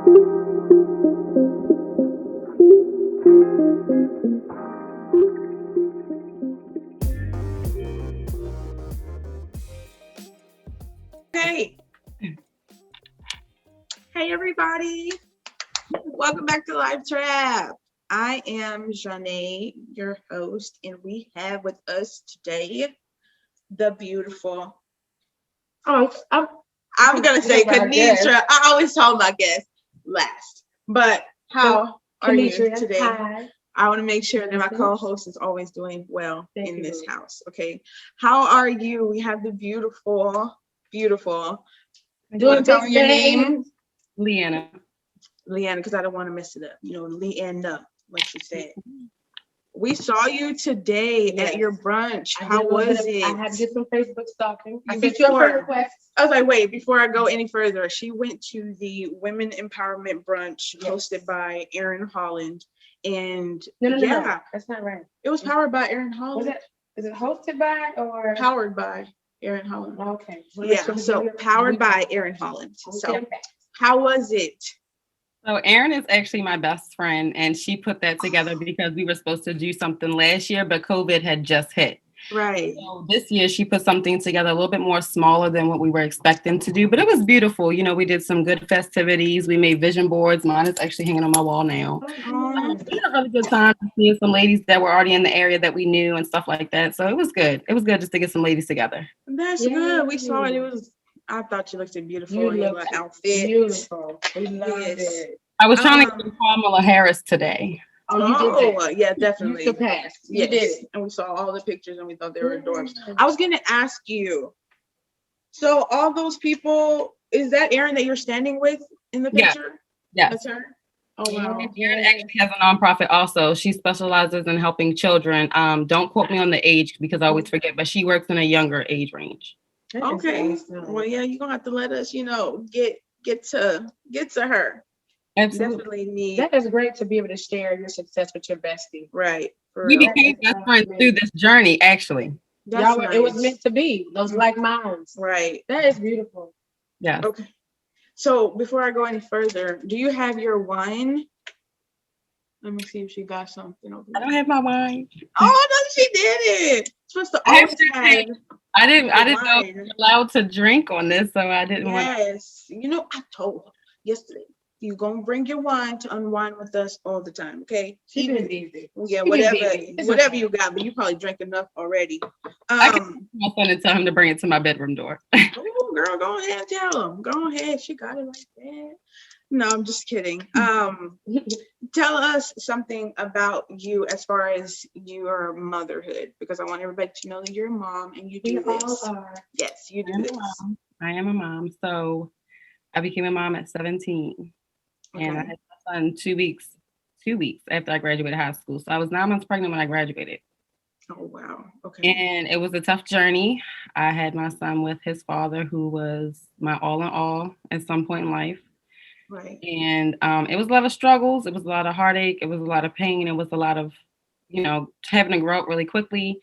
Hey, hey everybody. Welcome back to Live Trap. I am Zhane, your host, and we have with us today the beautiful. I'm gonna say Kanisha. I always tell my guests last. But how are you today? Hi. I want to make sure that my co-host is always doing well in this house. Okay. How are you? We have the beautiful. You want to tell me your name? Leanna, because I don't want to mess it up. Leanna, like she said. We saw you today at your brunch. How was it? I had to get some Facebook stalking. I sent you a friend request. I was like, wait, before I go any further, she went to the Women Empowerment Brunch hosted by Erin Holland. And no, that's not right. It was powered by Erin Holland. Is it hosted by or powered by Erin Holland? Okay. So powered by Erin Holland. So how was it? So Erin is actually my best friend, and she put that together because we were supposed to do something last year, but COVID had just hit. Right. So this year she put something together a little bit more smaller than what we were expecting to do, but it was beautiful. We did some good festivities. We made vision boards. Mine is actually hanging on my wall now. We had a really good time seeing some ladies that were already in the area that we knew and stuff like that. So it was good. It was good just to get some ladies together. That's good. We saw it. I thought you looked beautiful in your outfit. Beautiful. We loved it. I was trying to get Kamala Harris today. Oh, yeah, definitely. You surpassed. You did it. And we saw all the pictures and we thought they were adorable. I was going to ask you, so all those people, is that Erin that you're standing with in the picture? Yeah. That's her? Oh, wow. Erin actually has a nonprofit also. She specializes in helping children. Don't quote me on the age because I always forget, but she works in a younger age range. Okay. Well, yeah, you're going to have to let us, get to her. Absolutely. That is great to be able to share your success with your bestie. Right. We became best friends through this journey, actually. Nice. It was meant to be. Those like minds. Right. That is beautiful. Yeah. Okay. So before I go any further, do you have your wine? Let me see if she got something over there. I don't have my wine. Oh no, she did it. Supposed to always have. I didn't know you were allowed to drink on this, so I didn't want. Yes. I told her yesterday. You're gonna bring your wine to unwind with us all the time, okay? Even easy. Yeah, whatever you got, but you probably drank enough already. I can my son and tell him to bring it to my bedroom door. Oh, girl, go ahead and tell him. Go ahead, she got it like that. No, I'm just kidding. Tell us something about you as far as your motherhood, because I want everybody to know that you're a mom and you do this. Yes, you do this. I am a mom. So I became a mom at 17. Okay. And I had my son 2 weeks after I graduated high school. So I was 9 months pregnant when I graduated. Oh, wow. Okay. And it was a tough journey. I had my son with his father, who was my all in all at some point in life. Right. And it was a lot of struggles. It was a lot of heartache. It was a lot of pain. It was a lot of, having to grow up really quickly.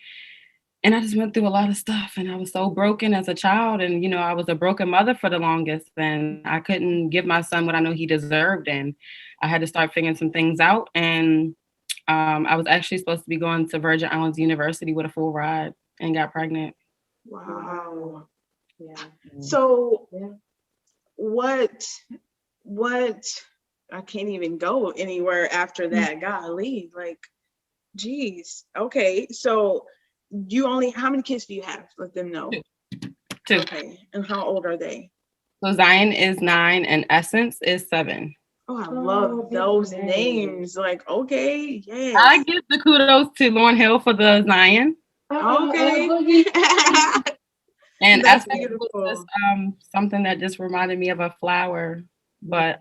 And I just went through a lot of stuff, and I was so broken as a child. And, I was a broken mother for the longest, and I couldn't give my son what I know he deserved. And I had to start figuring some things out. And I was actually supposed to be going to Virgin Islands University with a full ride and got pregnant. Wow. Yeah. So what, I can't even go anywhere after that. Golly, geez. Okay. So how many kids do you have? Let them know. Two. Okay. And how old are they? So Zhane is 9 and Essence is 7. Oh, I love those names. Okay, yes. I give the kudos to Lauryn Hill for the Zion. Okay. And Essence was something that just reminded me of a flower. But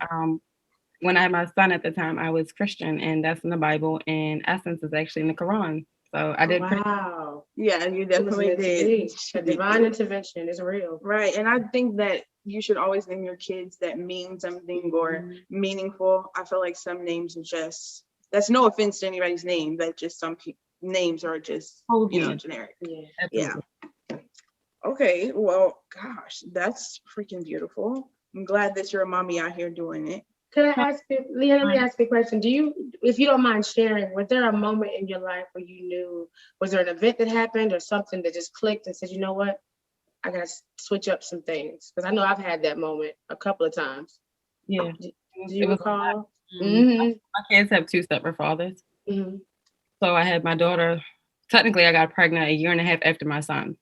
when I had my son at the time, I was Christian, and that's in the Bible, and Essence is actually in the Quran. So I did. Wow. Yeah, you definitely did. A divine intervention is real. Right. And I think that you should always name your kids that mean something or meaningful. I feel like some names are that's no offense to anybody's name, but just some names are just, generic. Yeah. Okay. Well, gosh, that's freaking beautiful. I'm glad that you're a mommy out here doing it. Could I ask you, Leanna, let me ask you a question. Do you, if you don't mind sharing, was there a moment in your life where you knew, was there an event that happened or something that just clicked and said, you know what, I gotta switch up some things? Because I know I've had that moment a couple of times. Yeah. Do It you was recall? my kids have 2 separate fathers. Mm-hmm. So I had my daughter, technically I got pregnant a year and a half after my son,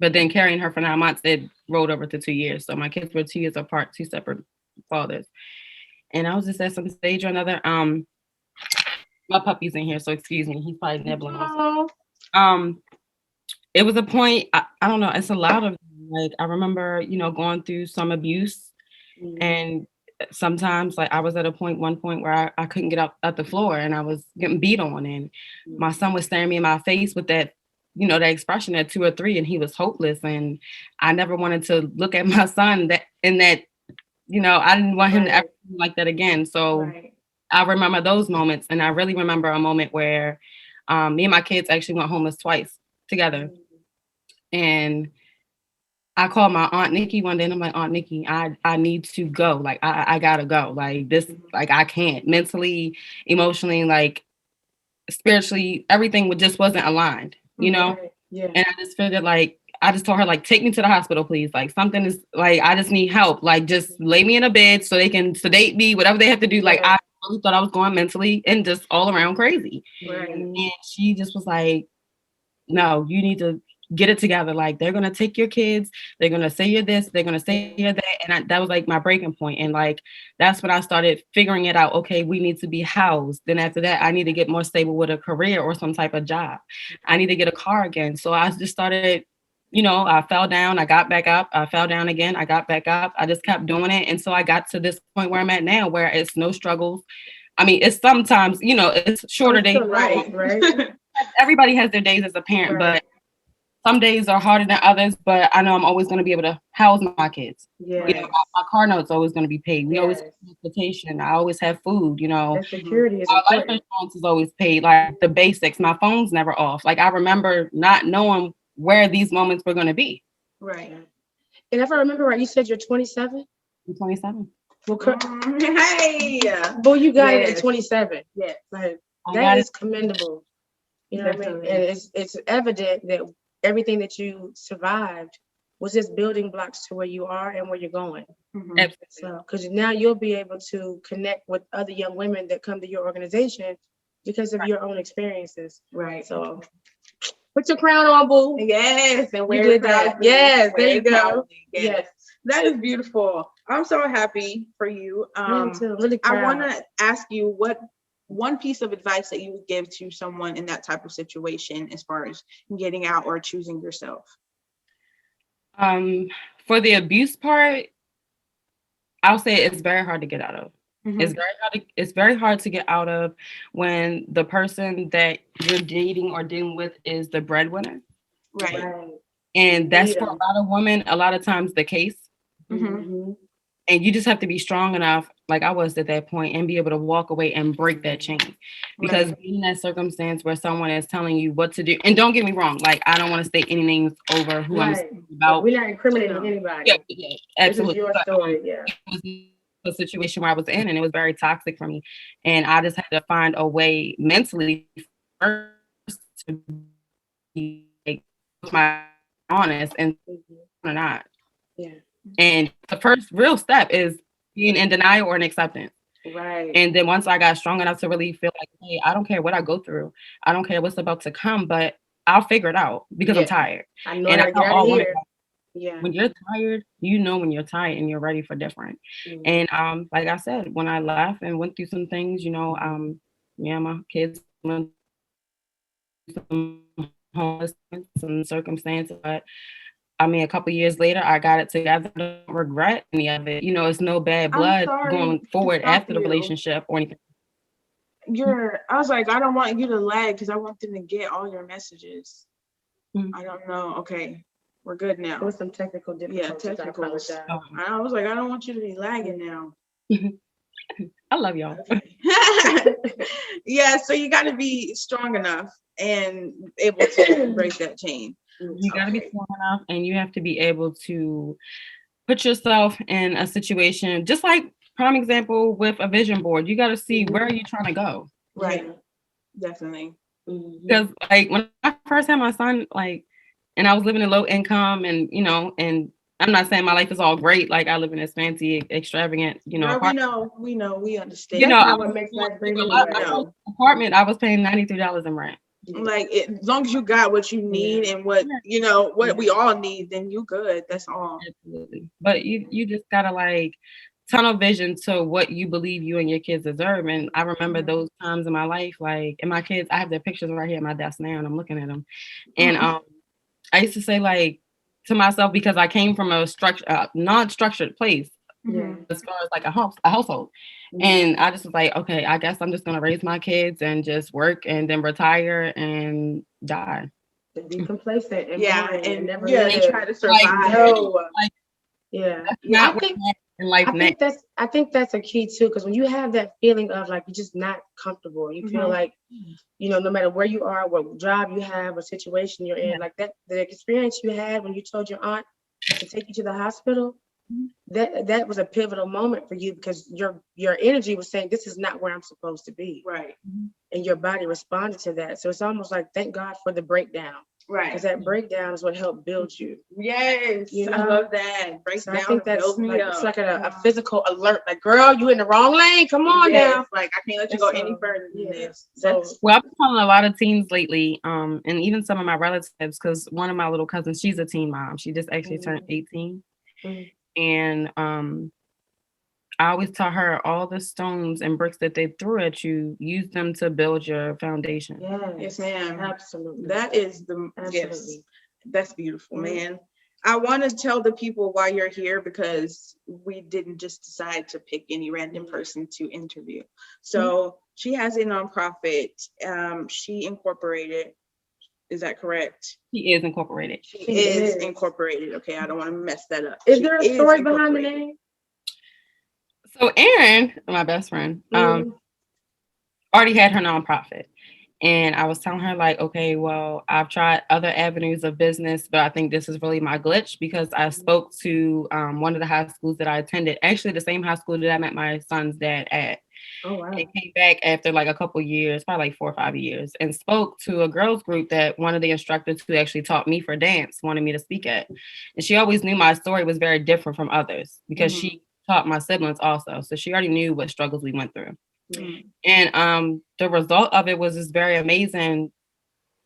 but then carrying her for 9 months, it rolled over to 2 years. So my kids were 2 years apart, 2 separate fathers. And I was just at some stage or another, my puppy's in here, so excuse me, he's probably nibbling also. It was a point, I don't know, it's a lot of, like, I remember, going through some abuse, and sometimes, like, I was at one point where I couldn't get up at the floor and I was getting beat on, and my son was staring me in my face with that, that expression at 2 or 3, and he was hopeless, and I never wanted to look at my son that in that, I didn't want him to ever be like that again. So I remember those moments, and I really remember a moment where me and my kids actually went homeless twice together. And I called my Aunt Nikki one day and I'm like, Aunt Nikki, I need to go. Like, I gotta go. Like this, like I can't mentally, emotionally, like spiritually, everything just wasn't aligned, Yeah. And I just figured I just told her, like, take me to the hospital, please. Like something is like, I just need help. Like just lay me in a bed so they can sedate me, whatever they have to do. Like I really thought I was going mentally and just all around crazy. And she just was like, no, you need to get it together. Like they're gonna take your kids, they're gonna say you're this, they're gonna say you're that, and that was like my breaking point. And like that's when I started figuring it out. Okay, we need to be housed. Then after that, I need to get more stable with a career or some type of job. I need to get a car again. So I just started. I fell down, I got back up, I fell down again, I got back up. I just kept doing it. And so I got to this point where I'm at now, where it's no struggles. I mean, it's sometimes, it's shorter days. Right. Everybody has their days as a parent, but some days are harder than others. But I know I'm always going to be able to house my kids. My car note's always going to be paid. We always have transportation. I always have food. That security is our life important. insurance is always paid. Like the basics. My phone's never off. Like I remember not knowing where these moments were going to be. Right. And if I remember right, you said you're 27. I'm 27. Well, hey, boy, you got it at 27. Yes, like that is commendable. You know what I mean? And it's evident that everything that you survived was just building blocks to where you are and where you're going. Absolutely. So, because now you'll be able to connect with other young women that come to your organization because of your own experiences. Right. So, put your crown on, boo. Yes, and you did that. Yes, there you go. Yes, that is beautiful. I'm so happy for you. Me too. Really proud. I want to ask you what one piece of advice that you would give to someone in that type of situation as far as getting out or choosing yourself. For the abuse part, I'll say it's very hard to get out of. It's very hard to get out of when the person that you're dating or dealing with is the breadwinner. Right. And that's for a lot of women, a lot of times the case. And you just have to be strong enough, like I was at that point, and be able to walk away and break that chain. Because being in that circumstance where someone is telling you what to do, and don't get me wrong, like I don't want to state any names over who I'm speaking about. We're not incriminating anybody. Yeah, absolutely. This is your story, It was a situation where I was in, and it was very toxic for me. And I just had to find a way mentally first to be like, my honest and or not. Yeah. And the first real step is being in denial or in acceptance. Right. And then once I got strong enough to really feel like, hey, I don't care what I go through. I don't care what's about to come, but I'll figure it out because I'm tired. I know and I get out of here. Yeah. When you're tired, when you're tired and you're ready for different. And like I said, when I left and went through some things, my kids went through some homeless, some circumstances, but I mean, a couple years later, I got it together. I don't regret any of it. It's no bad blood going forward after the relationship or anything. I was like, I don't want you to lag because I want them to get all your messages. I don't know. Okay, we're good now. There was some technical difficulties. Yeah, technical. I was like, I don't want you to be lagging now. I love y'all. Okay. Yeah, so you got to be strong enough and able to break that chain. You got to be strong enough, and you have to be able to put yourself in a situation, just like prime example with a vision board. You got to see where are you trying to go. Right. Yeah. Definitely. Because like when I first had my son, like, and I was living in low income, and and I'm not saying my life is all great. Like I live in this fancy, extravagant, Girl, apartment. we understand. That's I not was what makes life going great through a lot. anyway. My first apartment, I was paying $93 in rent. Like as long as you got what you need and what what we all need, then you good. That's all. Absolutely. But you just gotta like tunnel vision to what you believe you and your kids deserve. And I remember those times in my life, like, and my kids, I have their pictures right here at my desk now, and I'm looking at them. And I used to say like to myself, because I came from a non-structured place as far as like a household. And I just was like, okay, I guess I'm just gonna raise my kids and just work and then retire and die. To be complacent and boring and never try to survive. Yeah. Not what's in life now. I think that's a key too, because when you have that feeling of like you're just not comfortable, you feel like, no matter where you are, what job you have, or situation you're in, like that, the experience you had when you told your aunt to take you to the hospital, that was a pivotal moment for you, because your energy was saying, this is not where I'm supposed to be. Right. And your body responded to that. So it's almost like, thank God for the breakdown. Right. Because that breakdown is what helped build you. Yes. I love that. Breakdown. So I think that's builds me like, up. it's like a physical alert. Like, girl, you in the wrong lane. Come on now. Like, I can't let you go any further than this. Well, I've been telling a lot of teens lately, and even some of my relatives, because one of my little cousins, she's a teen mom. She just actually turned 18. And I always tell her, all the stones and bricks that they threw at you, use them to build your foundation. Yes, ma'am. Absolutely. That is yes. That's beautiful, man. I want to tell the people why you're here, because we didn't just decide to pick any random person to interview. So she has a nonprofit. She incorporated. Is that correct? She is incorporated. She is incorporated. Okay, I don't want to mess that up. Is there a story behind the name? So Erin, my best friend, already had her nonprofit. And I was telling her, like, okay, well, I've tried other avenues of business, but I think this is really my glitch, because I spoke to one of the high schools that I attended, actually the same high school that I met my son's dad at. Oh, wow. And came back after like a couple years, probably like 4 or 5 years, and spoke to a girls group that one of the instructors who actually taught me for dance wanted me to speak at. And she always knew my story was very different from others, because she taught my siblings also. So she already knew what struggles we went through. And the result of it was just very amazing,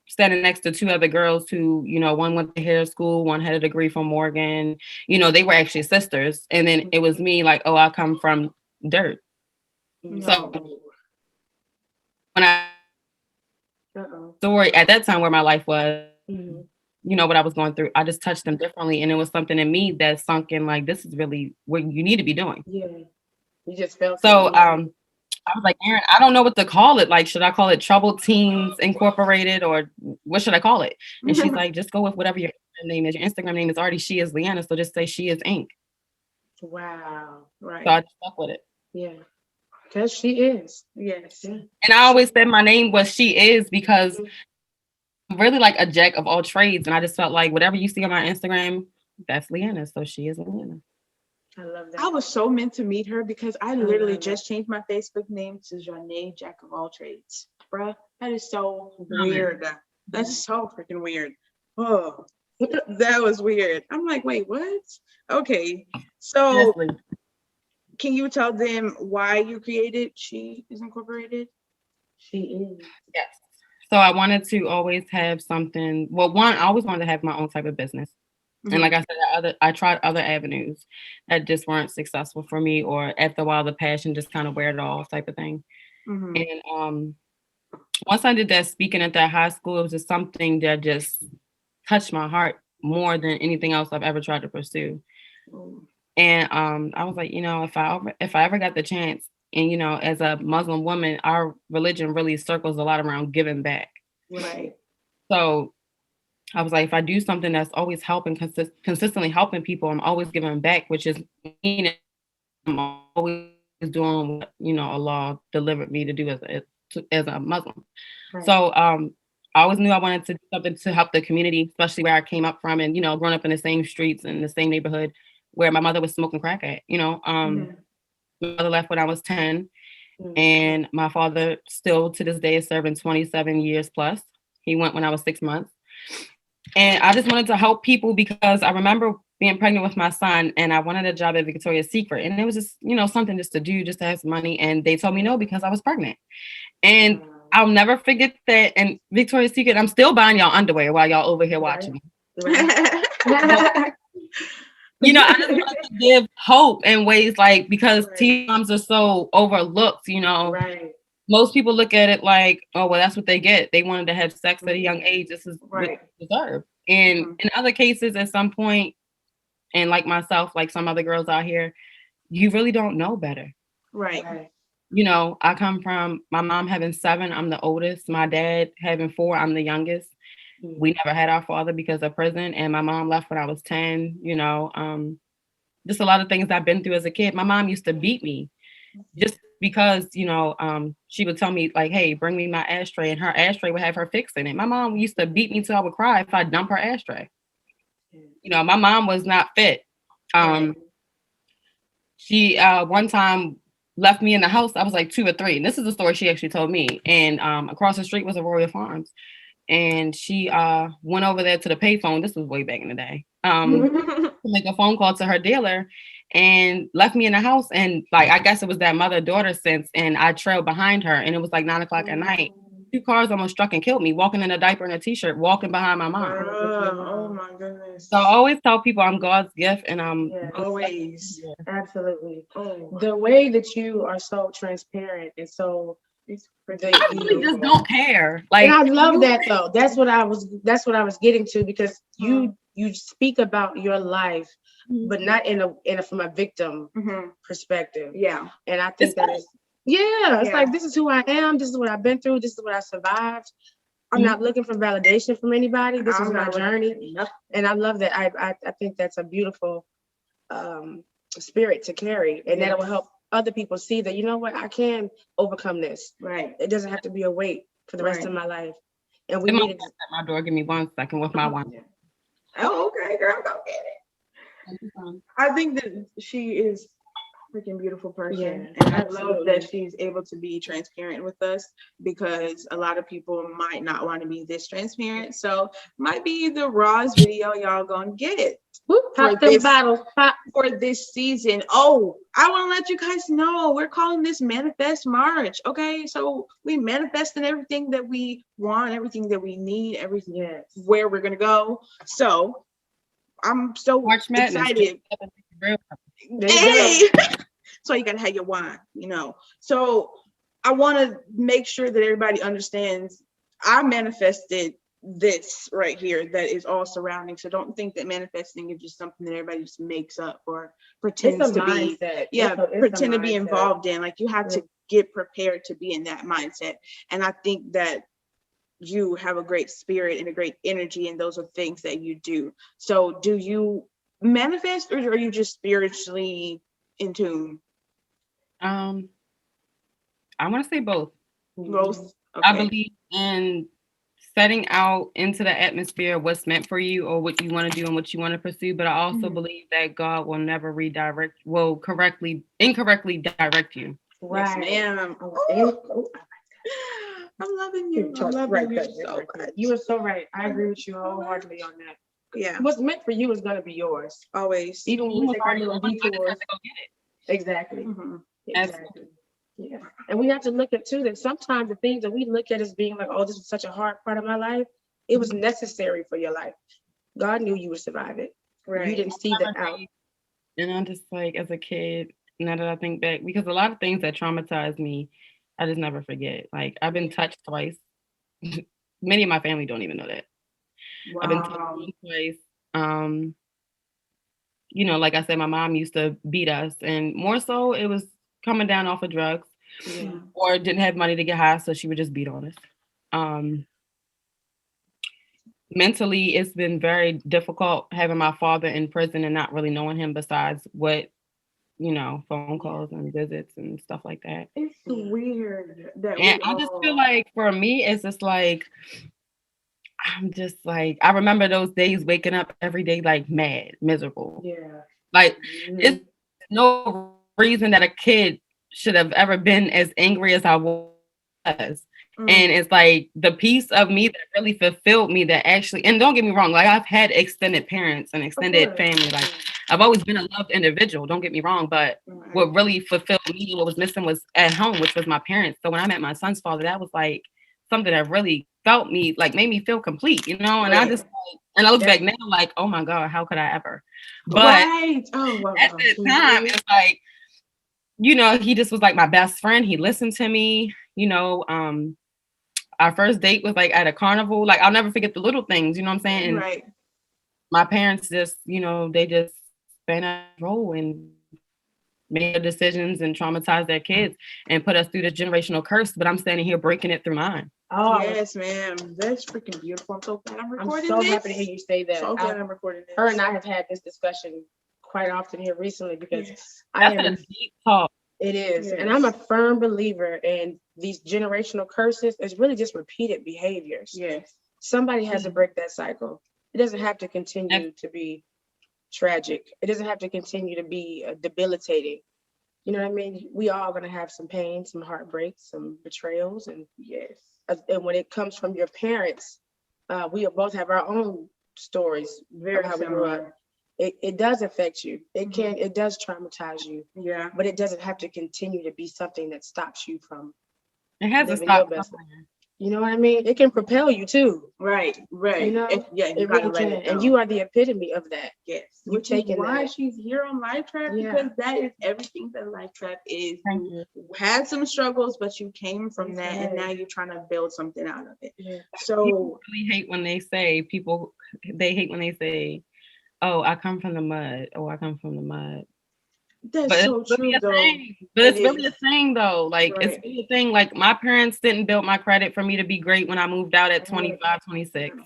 standing next to 2 other girls who, one went to hair school, one had a degree from Morgan. They were actually sisters. And then it was me, like, oh, I come from dirt. So when I story at that time where my life was, what I was going through, I just touched them differently. And it was something in me that sunk in, like, this is really what you need to be doing. Yeah. You just felt so. I was like, Erin, I don't know what to call it. Like, should I call it Troubled Teens Incorporated, or what should I call it? And she's like, just go with whatever your Instagram name is. Your Instagram name is already She Is Leanna, so just say She Is Inc. Wow. Right. So I just stuck with it. Yeah. Because she is. Yes. And I always said my name was She Is, because I'm really like a jack of all trades. And I just felt like whatever you see on my Instagram, that's Leanna. So She Is Leanna. I love that. I was so meant to meet her, because I literally just changed my Facebook name to Zhane, Jack of All Trades. Bruh, that is so weird. That's so freaking weird. Oh, that was weird. I'm like, wait, what? Okay. So can you tell them why you created She Is Incorporated? She is. Yes. So I wanted to always have something. Well, one, I always wanted to have my own type of business. And like I said, I tried other avenues that just weren't successful for me, or after a while, the passion just kind of wear it off, type of thing. And once I did that speaking at that high school, it was just something that just touched my heart more than anything else I've ever tried to pursue. And I was like, if I ever got the chance, and as a Muslim woman, our religion really circles a lot around giving back. Right. So I was like, if I do something that's always helping, consistently helping people, I'm always giving back, which is meaning I'm always doing what, Allah delivered me to do as a Muslim. Right. So I always knew I wanted to do something to help the community, especially where I came up from, and, growing up in the same streets and the same neighborhood where my mother was smoking crack at, My My mother left when I was 10, Mm. and my father still to this day is serving 27 years plus. He went when I was 6 months. And I just wanted to help people because I remember being pregnant with my son and I wanted a job at Victoria's Secret. And it was just, something just to do, just to have some money. And they told me no because I was pregnant. And I'll never forget that. And Victoria's Secret, I'm still buying y'all underwear while y'all over here watching. Right. I just wanted to give hope in ways like, because teen moms are so overlooked, Right. most people look at it like, oh, well, that's what they get. They wanted to have sex at a young age. This is what they deserve. And in other cases, at some point, and like myself, like some other girls out here, you really don't know better. Right. I come from my mom having 7. I'm the oldest. My dad having 4. I'm the youngest. We never had our father because of prison. And my mom left when I was 10. Just a lot of things I've been through as a kid. My mom used to beat me just because, she would tell me like, hey, bring me my ashtray, and her ashtray would have her fix in it. My mom used to beat me till I would cry if I dump her ashtray. My mom was not fit. She one time left me in the house. I was like 2 or 3. And this is the story she actually told me. And across the street was a Royal Farms. And she went over there to the payphone. This was way back in the day. To make a phone call to her dealer and left me in the house. And like, I guess it was that mother-daughter sense. And I trailed behind her. And it was like 9 o'clock at night. 2 cars almost struck and killed me, walking in a diaper and a t-shirt, walking behind my mom. Oh my goodness. So I always tell people I'm God's gift, and I'm always. Absolutely. The way that you are so transparent and so I really just don't care. Like, and I love that though. That's what I was getting to, because you speak about your life, but not in a from a victim perspective. Yeah. And I think that is it's like, this is who I am, this is what I've been through, this is what I survived. I'm not looking for validation from anybody. This is my journey. And I love that. I think that's a beautiful spirit to carry, and that it will help other people see that, you know what, I can overcome this. Right. It doesn't have to be a weight for the rest of my life. And we need at my door. Give me 1 second with my wine. Oh, okay, girl, go get it. I think that she is a freaking beautiful person, and I love that she's able to be transparent with us, because a lot of people might not want to be this transparent. So might be the Raw's video y'all gonna get. Pop them bottles, pop. For this season. Oh, I want to let you guys know we're calling this Manifest March. Okay, so we manifesting everything that we want, everything that we need, everything where we're gonna go. So I'm so excited. Hey, so you gotta have your wine, So I want to make sure that everybody understands I manifested this right here that is all surrounding. So don't think that manifesting is just something that everybody just makes up or pretends to be. Pretend to be involved in. Like, you have to get prepared to be in that mindset. And I think that you have a great spirit and a great energy, and those are things that you do. So do you manifest, or are you just spiritually in tune? I want to say both. Both. Okay. I believe in setting out into the atmosphere what's meant for you, or what you want to do and what you want to pursue. But I also believe that God will never incorrectly direct you. Right. Yes, ma'am. I'm loving you. I'm loving you so much. You are so right. I agree with you wholeheartedly on that. Yeah. What's meant for you is going to be yours. Always. Even when we take our little detours. Exactly. Exactly. Yeah. And we have to look at too that sometimes the things that we look at as being like, oh, this is such a hard part of my life, it was necessary for your life. God knew you would survive it. Right. You didn't see that out. And I'm just like, as a kid, now that I think back, because a lot of things that traumatized me, I just never forget. Like, I've been touched twice. Many of my family don't even know that. Wow. I've been touched twice. Like I said, my mom used to beat us, and more so it was coming down off of drugs, or didn't have money to get high, so she would just beat on us. Mentally, it's been very difficult having my father in prison and not really knowing him besides what, phone calls and visits and stuff like that. It's weird that I just feel like for me, it's just like, I'm just like, I remember those days waking up every day like mad, miserable. Yeah. Like, it's no reason that a kid should have ever been as angry as I was. And it's like the piece of me that really fulfilled me that actually, and don't get me wrong, like I've had extended parents and extended family. Like I've always been a loved individual, don't get me wrong, but what really fulfilled me, what was missing was at home, which was my parents. So when I met my son's father, that was like something that really felt me, like made me feel complete, you know? And I just, and I look back now like, oh my God, how could I ever? But at that time, it's like, you know, he just was like my best friend. He listened to me, you know, our first date was like at a carnival. Like I'll never forget the little things, you know what I'm saying? And my parents just, you know, they just spent a role and made decisions and traumatized their kids and put us through this generational curse. But I'm standing here breaking it through mine. Oh yes, ma'am. That's freaking beautiful. I'm so glad I'm recording I'm so happy to hear you say that. So glad I'm recording this. Her and I have had this discussion quite often here recently because that's a deep talk. It is. And I'm a firm believer in these generational curses. It's really just repeated behaviors. Yes. Somebody has to break that cycle. It doesn't have to continue to be tragic. It doesn't have to continue to be debilitating. You know what I mean? We all going to have some pain, some heartbreaks, some betrayals. And and when it comes from your parents, we both have our own stories. Very how we grew up. It does affect you. It does traumatize you. Yeah. But it doesn't have to continue to be something that stops you from. It has to stop. You know what I mean? It can propel you too. Right. You know, it really can. And you are the epitome of that. Yes. You're taking why she's here on Life Trap, because that is everything that Life Trap is. You had some struggles, but you came from that, and now you're trying to build something out of it. Yeah. So people really hate when they say they hate when they say, oh, I come from the mud. Oh, I come from the mud. That's so true, though. But it's really a thing, though. Like, it's really a thing. Like, my parents didn't build my credit for me to be great when I moved out at 25, 26.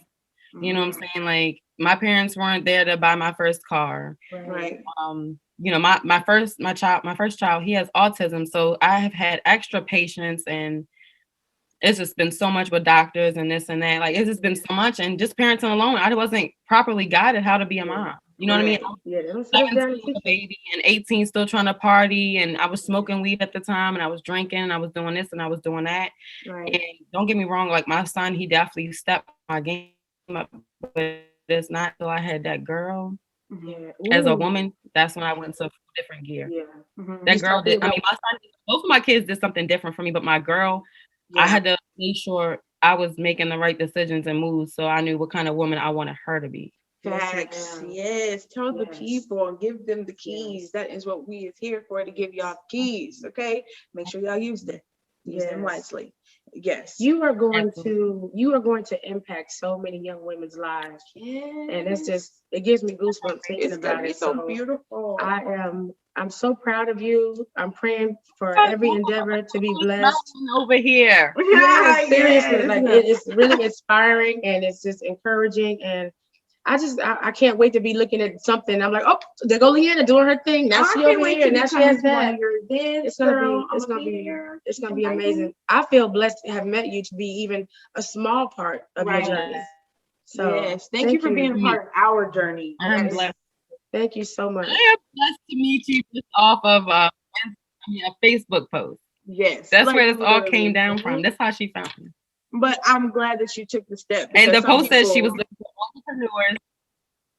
You know what I'm saying? Like, my parents weren't there to buy my first car. Right. You know, my first child, he has autism. So I have had extra patience, and it's just been so much with doctors and this and that. Like, it's just been so much. And just parenting alone, I wasn't properly guided how to be a mom. You know what I mean? Yeah, 17 a baby and 18 still trying to party, and I was smoking weed at the time, and I was drinking, and I was doing this and I was doing that. And don't get me wrong, like my son, he definitely stepped my game up, but it's not till I had that girl as a woman. That's when I went to a different gear. That girl did. I mean, my son, both of my kids did something different for me, but my girl, I had to make sure I was making the right decisions and moves, so I knew what kind of woman I wanted her to be. Facts. Yes. Tell the people and give them the keys. That is what we is here for, to give y'all keys. Okay. Make sure y'all use them. Use them wisely. Yes. You are going to impact so many young women's lives. And it's just, it gives me goosebumps thinking about it. It's so beautiful. I'm so proud of you. I'm praying for every endeavor to be blessed. Over here. Seriously, like it's really inspiring, and it's just encouraging, and I can't wait to be looking at something. I'm like, oh, there go Leanna doing her thing. Now she over here, and now she has that. It's gonna be amazing. I feel blessed to have met you, to be even a small part of your journey. So thank you for being a part of our journey. I'm blessed. Thank you so much. I am blessed to meet you just off of a Facebook post. Yes, that's where this all came down from. That's how she found me. But I'm glad that you took the step. And the post said she was looking for entrepreneurs.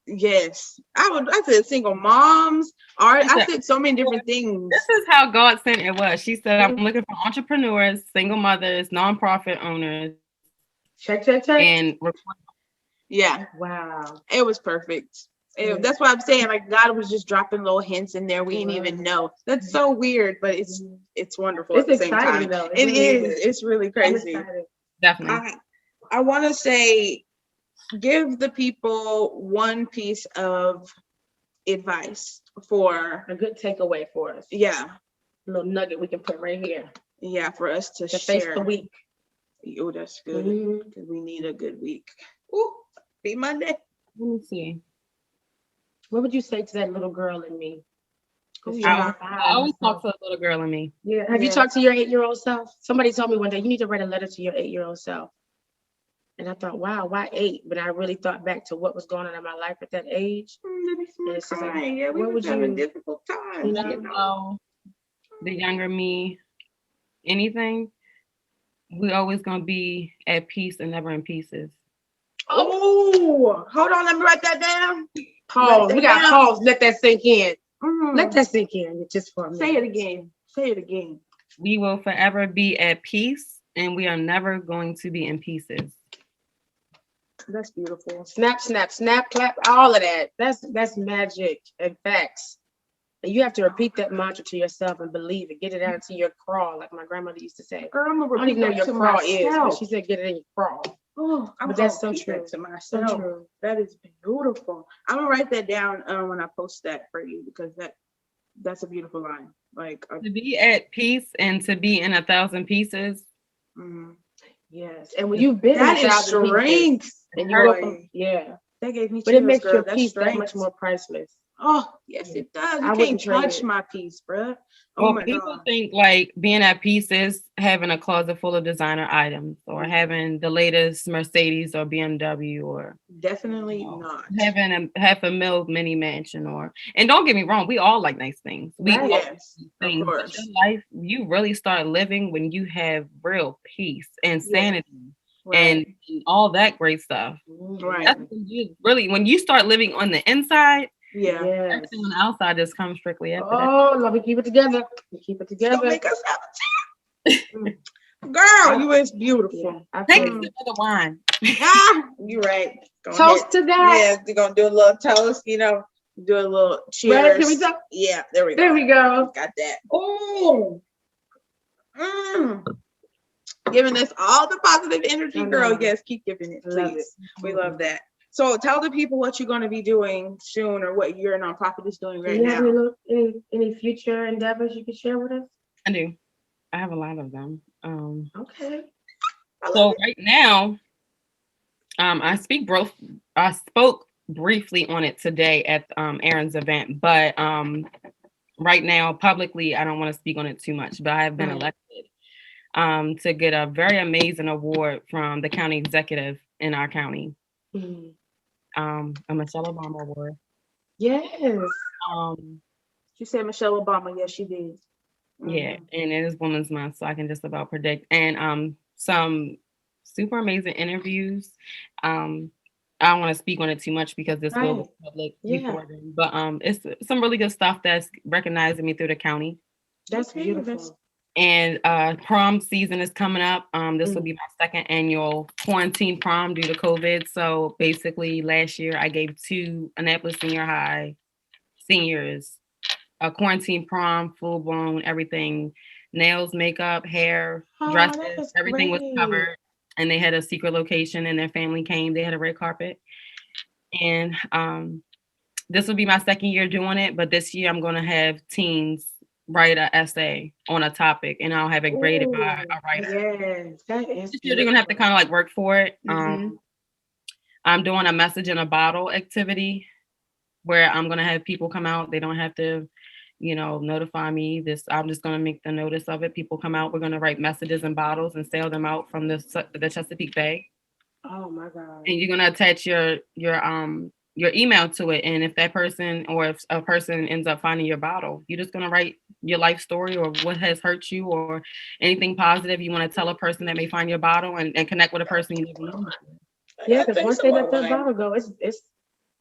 Yes, I said single moms. I said so many different things. This is how God sent it was. She said, I'm looking for entrepreneurs, single mothers, nonprofit owners. Check. And wow, it was perfect. That's what I'm saying. Like, God was just dropping little hints in there we didn't even know. That's so weird, but it's wonderful. It's at the exciting same time. though. It is. It's really crazy. Definitely. I want to say, give the people one piece of advice for a good takeaway for us. Yeah, a little nugget we can put right here. Yeah, for us to share. Face the week. Oh, that's good. Because we need a good week. Ooh, be Monday. Let me see. What would you say to that little girl in me? I always talk to the little girl in me. Yeah. Have you talked to your 8-year-old self? Somebody told me one day, you need to write a letter to your 8-year-old self. And I thought, wow, why 8? But I really thought back to what was going on in my life at that age. We were having a difficult time. You know, the younger me anything, we're always gonna be at peace and never in pieces. Oh, hold on. Let me write that down. Pause. We got pause. Let that sink in. Mm. Let that sink in just for a minute. Say it again. Say it again. We will forever be at peace, and we are never going to be in pieces. That's beautiful. Snap, snap, snap, clap, all of that. That's magic and facts. And you have to repeat that mantra to yourself and believe it. Get it out into your crawl, like my grandmother used to say. Girl, I'm gonna I don't even know what repeat your that crawl to is, but myself. she said get it in your crawl. Oh, But that's so true. To So myself. true. That is beautiful. I'm gonna write that down when I post that for you because that's a beautiful line. Like To be at peace and to be in 1,000 pieces. Yes, and when you've been that in 1,000 pieces, strength. and you that gave me. But it chills, makes girl. your That's peace that strength. much more priceless. Oh, yes, it does. You I can't wouldn't trade touch it. my peace, bruh. Oh Well, my people God. think like being at peace is having a closet full of designer items or having the latest Mercedes or BMW or Definitely not. having a $500,000 mini mansion and don't get me wrong, we all like nice things. We Right. all like Yes, these of things, but course. your life, you really start living when you have real peace and sanity and all that great stuff. Right. That's when you start living on the inside, Yeah. Yes. everything on the outside just comes strictly after that. Oh, love we keep it together. We keep it Don't together. make us have a chat. Girl, you is beautiful. I Take feel a sip of the wine. You're right. Go toast ahead. to that. Yeah, we're gonna do a little toast, do a little cheers. Right, can we talk? Yeah, there we go. There we go. Got that. Oh, giving us all the positive energy, girl. Yes, keep giving it, Love please. it. We love that. So tell the people what you're going to be doing soon or what your nonprofit is doing right Do you have now. any future endeavors you can share with us? I do. I have a lot of them. Okay. So right now, I spoke briefly on it today at Aaron's event, but right now publicly, I don't want to speak on it too much, but I have been elected to get a very amazing award from the county executive in our county. A Michelle Obama Award. Yes. She said Michelle Obama. Yes, she did. Yeah, and it is Women's Month, so I can just about predict. And some super amazing interviews. I don't want to speak on it too much because this will be public before then. But it's some really good stuff that's recognizing me through the county. That's beautiful. And prom season is coming up. This will be my second annual quarantine prom due to COVID. So basically last year I gave 2 Annapolis Senior High seniors a quarantine prom, full blown, everything, nails, makeup, hair, dresses, everything was covered. And they had a secret location and their family came. They had a red carpet. And this will be my second year doing it. But this year I'm going to have teens write an essay on a topic and I'll have it graded by a writer. Yes, that is. This year they're going to have to kind of like work for it. I'm doing a message in a bottle activity where I'm going to have people come out. They don't have to, notify me. I'm just going to make the notice of it. People come out. We're going to write messages in bottles and sail them out from the Chesapeake Bay. Oh my God. And you're going to attach your email to it. And if that person or if a person ends up finding your bottle, you're just going to write your life story or what has hurt you or anything positive you want to tell a person that may find your bottle and connect with a person you never know. Yeah, because once they let that bottle go,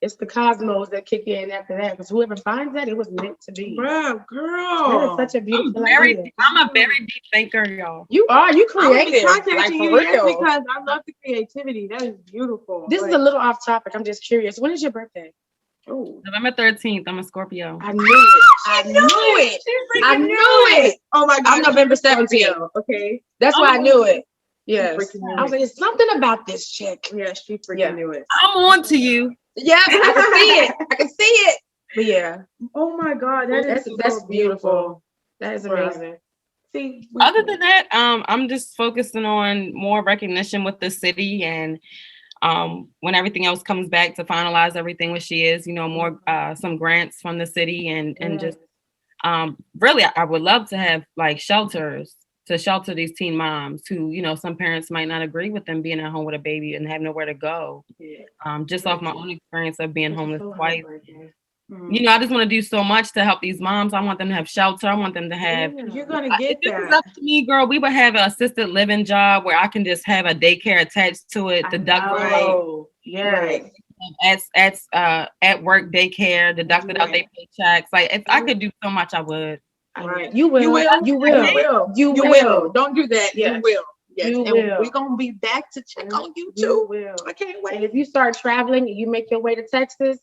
it's the cosmos that kick in after that. Because whoever finds that, it was meant to be. Bro, girl. That is such a beautiful idea. I'm a very deep thinker, y'all. You are. You creative. Like, for real. Because I love the creativity. That is beautiful. This is a little off topic. I'm just curious. When is your birthday? Oh, November 13th. I'm a Scorpio. I knew it. I knew it. I knew it. Oh my God. I'm November 17th. Okay. That's why I knew it. Yes. I I was like, it's something about this chick. Yeah, she freaking knew it. I'm on to you. Yeah, I can see it. I can see it. But yeah. Oh my God, that's beautiful. That is amazing. See, other than that, I'm just focusing on more recognition with the city and when everything else comes back to finalize everything what she is, more some grants from the city and just really I would love to have like shelters to shelter these teen moms who, some parents might not agree with them being at home with a baby and have nowhere to go. Just off my own experience of being homeless twice. You know, I just want to do so much to help these moms. I want them to have shelter. I want them to have. You're gonna get If this was that. up to me, girl, we would have an assisted living job where I can just have a daycare attached to it, deductible. Yes. At work daycare, deducted out their paychecks. Like if I could do so much, I would. Right. You will. You will. You will. You will. Don't do that. Yes. You will. Yes. You and will. we're gonna be back to check on you too. You will. I can't wait. And if you start traveling and you make your way to Texas,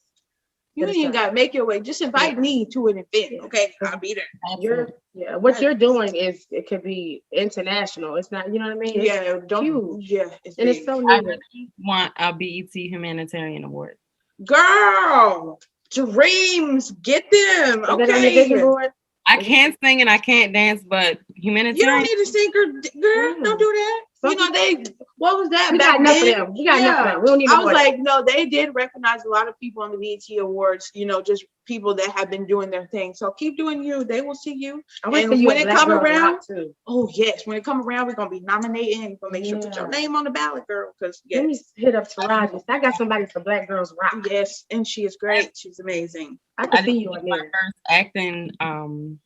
You ain't gotta make your way. Just invite me to an event. Okay, I'll be there. What you're doing is it could be international. It's not, you know what I mean? Yeah, don't. Huge. Yeah, it's And big. it's so I needed. really want a BET humanitarian award. Girl, dreams, get them. Is that on your vision Okay. board? I can't sing and I can't dance, but You humanitarian. don't need a singer, girl. Don't do that. You know, what was that? We back got enough then? of them. We got enough of them. We don't need I more was of them. like, no, they did recognize a lot of people on the BET Awards, you know, just people that have been doing their thing. So keep doing you. They will see you. I want to And see you when a it Black come Girl around, Rock, too. oh yes, when it come around, we're gonna be nominating. We're gonna make sure to put your name on the ballot, girl. Because Let me hit up Taraji. I got somebody for Black Girls Rock. yes, and she is great. She's amazing. I can I see did you on my there. first acting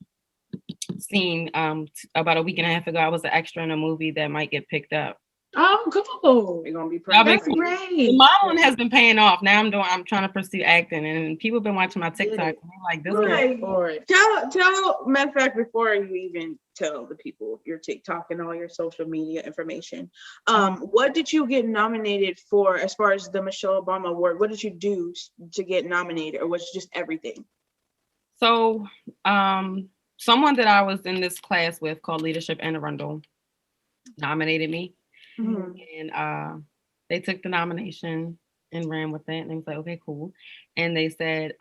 scene about a week and a half ago. I was an extra in a movie that might get picked up. Oh, cool. We're gonna be Y'all been That's cool. great. The modeling has been paying off. Now I'm trying to pursue acting, and people have been watching my TikTok. And they're like, this Right. For it. Tell matter of fact, before you even tell the people your TikTok and all your social media information, what did you get nominated for as far as the Michelle Obama Award? What did you do to get nominated, or was it just everything? So someone that I was in this class with called Leadership and Arundel nominated me. And they took the nomination and ran with it. And they was like, okay, cool. And they said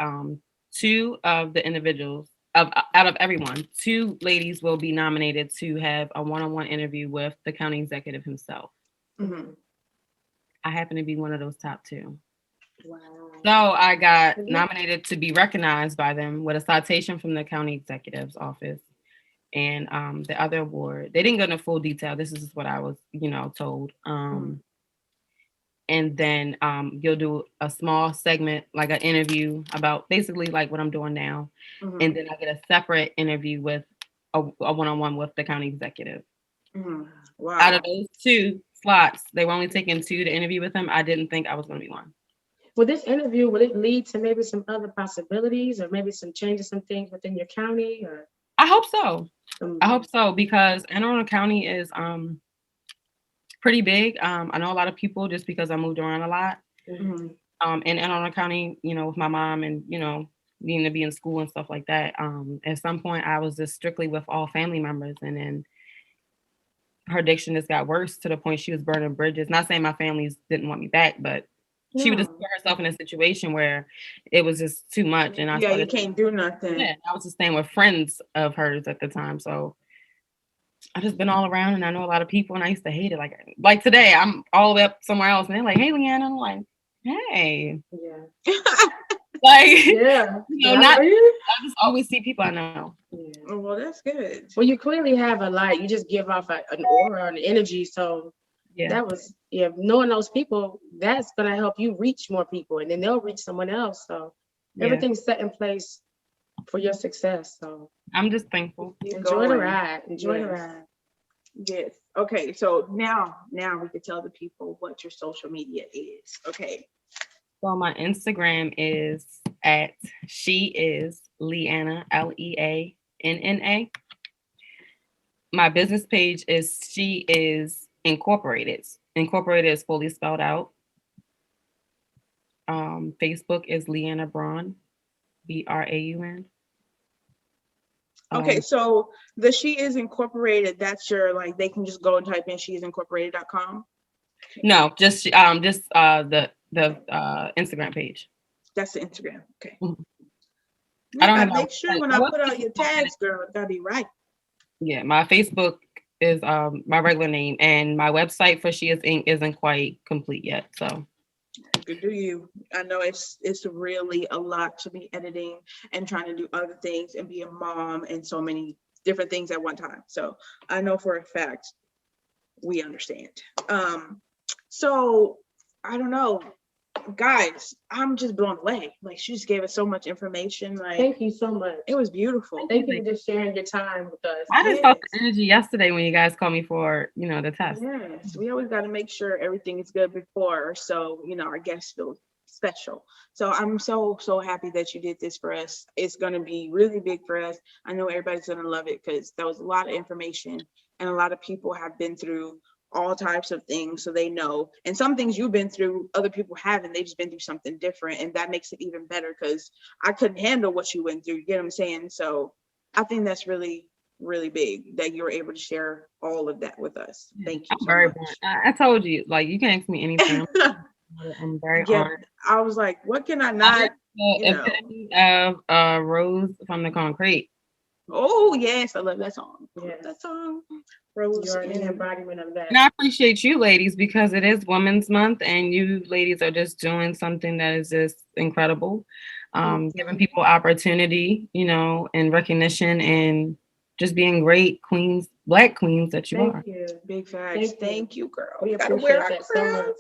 two of the individuals out of everyone, two ladies will be nominated to have a one-on-one interview with the county executive himself. I happen to be one of those top two. Wow. So I got nominated to be recognized by them with a citation from the county executive's office. And the other award, they didn't go into full detail. This is what I was, told. And then you'll do a small segment, like an interview about basically like what I'm doing now. And then I get a separate interview with a one-on-one with the county executive. Wow. Out of those two slots, they were only taking two to interview with him. I didn't think I was going to be one. Will this interview, will it lead to maybe some other possibilities or maybe some changes, some things within your county? Or I hope so. I hope so, because Anne Arundel County is pretty big. I know a lot of people just because I moved around a lot. In Anne Arundel County, with my mom and, needing to be in school and stuff like that. At some point, I was just strictly with all family members. And then her addiction just got worse to the point she was burning bridges. Not saying my families didn't want me back, but she would just put herself in a situation where it was just too much. And you can't do nothing. Yeah, I was just staying with friends of hers at the time. So I just been all around, and I know a lot of people, and I used to hate it. Like today, I'm all the way up somewhere else, and they're like, "Hey, Leanna," I'm like, "Hey." Yeah. I just always see people I know. Yeah. Oh, well, that's good. Well, you clearly have a light. You just give off an aura, an energy. So knowing those people, that's gonna help you reach more people, and then they'll reach someone else. So everything's set in place for your success. So I'm just thankful. Enjoy the ride. Enjoy the ride. Yes. Okay. So now we can tell the people what your social media is. Okay. So my Instagram is at she is Leanna, Leanna. My business page is She Is Incorporated. Incorporated is fully spelled out. Facebook is Leanna Braun, Braun. Okay, so the She Is Incorporated, that's your, they can just go and type in sheIsIncorporated.com. No, just the Instagram page. That's the Instagram. Okay. I don't have make sure when I put out your tags, girl, it gotta be right. Yeah, my Facebook is my regular name, and my website for She Is Inc. isn't quite complete yet. So good do you. I know it's really a lot to be editing and trying to do other things and be a mom and so many different things at one time. So I know for a fact we understand. So I don't know. guys, I'm just blown away. Like she just gave us so much information. Like Thank you so much. it was beautiful. Thank you for just sharing your time with us. I just felt the Yes. energy yesterday when you guys called me for, the test. Yes, we always got to make sure everything is good before, so our guests feel special. So I'm so happy that you did this for us. It's gonna be really big for us. I know everybody's gonna love it because that was a lot of information, and a lot of people have been through all types of things, so they know. And some things you've been through, other people haven't. They've just been through something different, and that makes it even better because I couldn't handle what you went through. You get what I'm saying? So I think that's really big that you were able to share all of that with us. Thank you I'm so very much. I told you, like, you can ask me anything. I'm very Yeah, honored. I was like, what can I not, The you know? epitome of Rose from the Concrete. Oh yes, I love that song. I love Yes. that song. Rose You're an and embodiment of that. And I appreciate you ladies because it is Women's Month and you ladies are just doing something that is just incredible. Giving people opportunity, and recognition and just being great queens, Black queens that you are. Thank you. big facts. Thank you. Thank you, girl. We We gotta appreciate wear our that so much.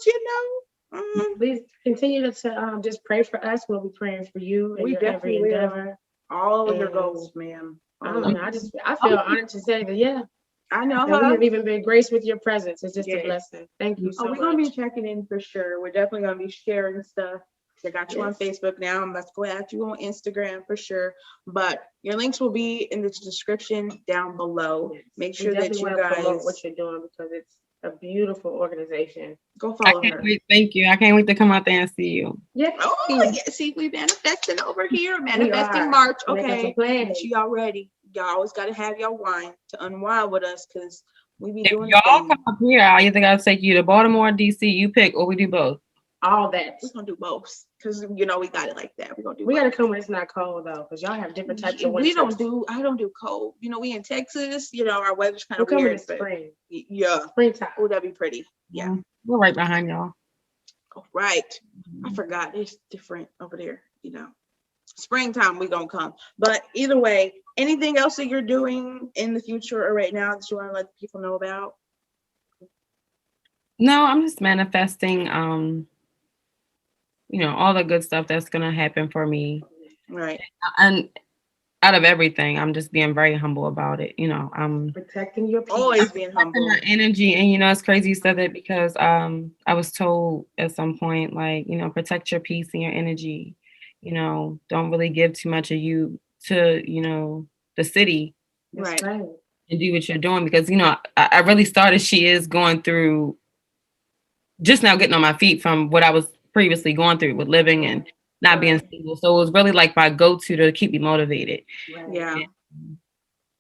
crowns, Please continue to just pray for us. We'll be praying for you and We your every definitely will. endeavor. All of your And goals, ma'am. I All don't of know. it. I feel honored to say that, yeah, I know, that we huh? have even been graced with your presence. It's just a Yes. blessing. Thank you so We're much. gonna be checking in for sure. We're definitely gonna be sharing stuff. I got you on Yes. Facebook now. I'm about to go at you on Instagram for sure. But your links will be in the description down below. Yes. Make We sure that definitely you wanna promote guys what you're doing because it's a beautiful organization. go I follow can't her. wait. Thank you. I can't wait to come out there and see you. Yeah. Oh, yeah. See, we manifesting over here. Manifesting are. March. Make us a Okay. plan. She already. Y'all always gotta have your wine to unwind with us because we be If doing y'all the thing. come up here, I either gotta take you to Baltimore or DC. You pick, or we do both. All that. We're gonna do both because we got it like that. We're gonna do We both. gotta come when it's not cold though, because y'all have different types of We winters. I don't do cold. We in Texas, our weather's kind We're of coming in weird, but spring. yeah. Springtime. Oh, that'd be pretty. Yeah. We're right behind y'all. Oh, right. I forgot. It's different over there, Springtime we gonna come. But either way, anything else that you're doing in the future or right now that you want to let people know about? No, I'm just manifesting, all the good stuff that's gonna happen for me. Right. And out of everything, I'm just being very humble about it. I'm Protecting your peace. Always being protecting humble. my energy. And it's crazy you said that because I was told at some point, like, protect your peace and your energy. Don't really give too much of you to, the city That's Right. and do what you're doing because, I really started She Is going through just now getting on my feet from what I was previously going through with living and not being stable. So it was really like my go-to to keep me motivated. Right. Yeah.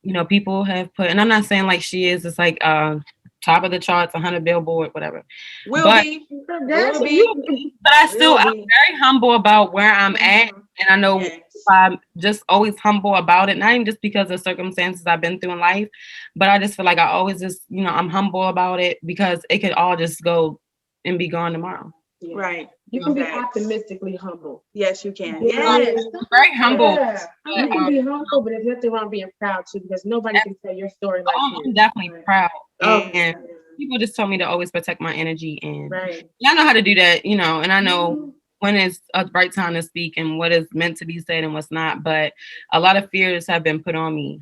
And, people have put, and I'm not saying like She Is, it's like top of the charts, 100 Billboard, whatever. Will be. That's Will be. But I'm Will be. very humble about where I'm at. And I know Yes. I'm just always humble about it, not even just because of circumstances I've been through in life, but I just feel like I always just, I'm humble about it because it could all just go and be gone tomorrow. Yeah. Right. You can be Facts. optimistically humble. Yes, you can. Yeah. Yes. I'm very humble. Yeah. You can be humble, but there's nothing wrong being proud too, because nobody can tell your story like you. I'm definitely proud. Oh, And people just told me to always protect my energy. And Right. I know how to do that, and I know when it's a right time to speak and what is meant to be said and what's not. But a lot of fears have been put on me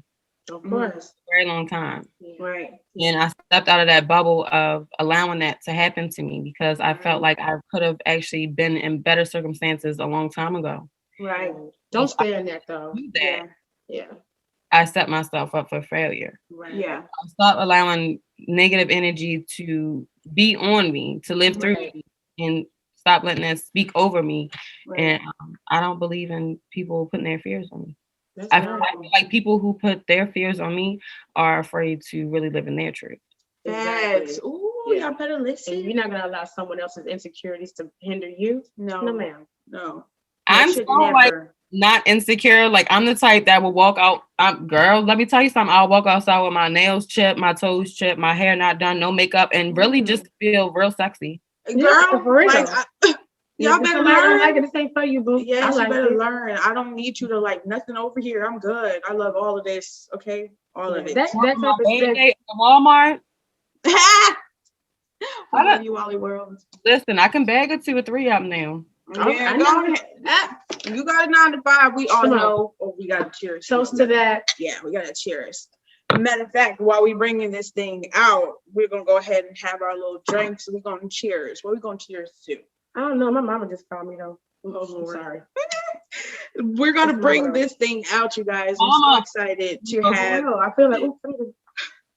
Of Mm. course. for a very long time. Right. And I stepped out of that bubble of allowing that to happen to me because I felt like I could have actually been in better circumstances a long time ago. Right. Don't stay in that though. Do that. Yeah. I set myself up for failure. Right. Yeah. I stopped allowing negative energy to be on me, to live through Right. me, and stop letting that speak over me. Right. And I don't believe in people putting their fears on me. That's I right. feel like people who put their fears on me are afraid to really live in their truth. Facts. Ooh, Yeah. y'all better listen. And you're not gonna allow someone else's insecurities to hinder you. No, No, ma'am. no. I'm Should so like not insecure. Like I'm the type that will walk out. Girl, let me tell you something. I'll walk outside with my nails chipped, my toes chipped, my hair not done, no makeup, and really just feel real sexy. Girl, Yeah, for real. like, y'all If better somebody don't learn. like it, this ain't for you, boo. Yes, I you like better it. learn. I don't need you to like nothing over here. I'm good. I love all of this. Okay, all of it. That type My of wedding stuff. day at Walmart. I love you, Wally World. Listen, I can bag a 2 or 3 of them now. Yeah, I go know. ahead. You got a 9 to 5. We all Come on. know. Oh, we got to cheers. Toast to that. Yeah, we got to cheers. Matter of fact, while we bringing this thing out, we're gonna go ahead and have our little drinks. We're gonna cheers. What are we gonna cheers to? I don't know. My mama just called me though. Oh, I'm Lord. sorry. We're gonna It's bring Lord. this thing out, you guys. I'm Mama. so excited to Oh, have. Oh, I feel like,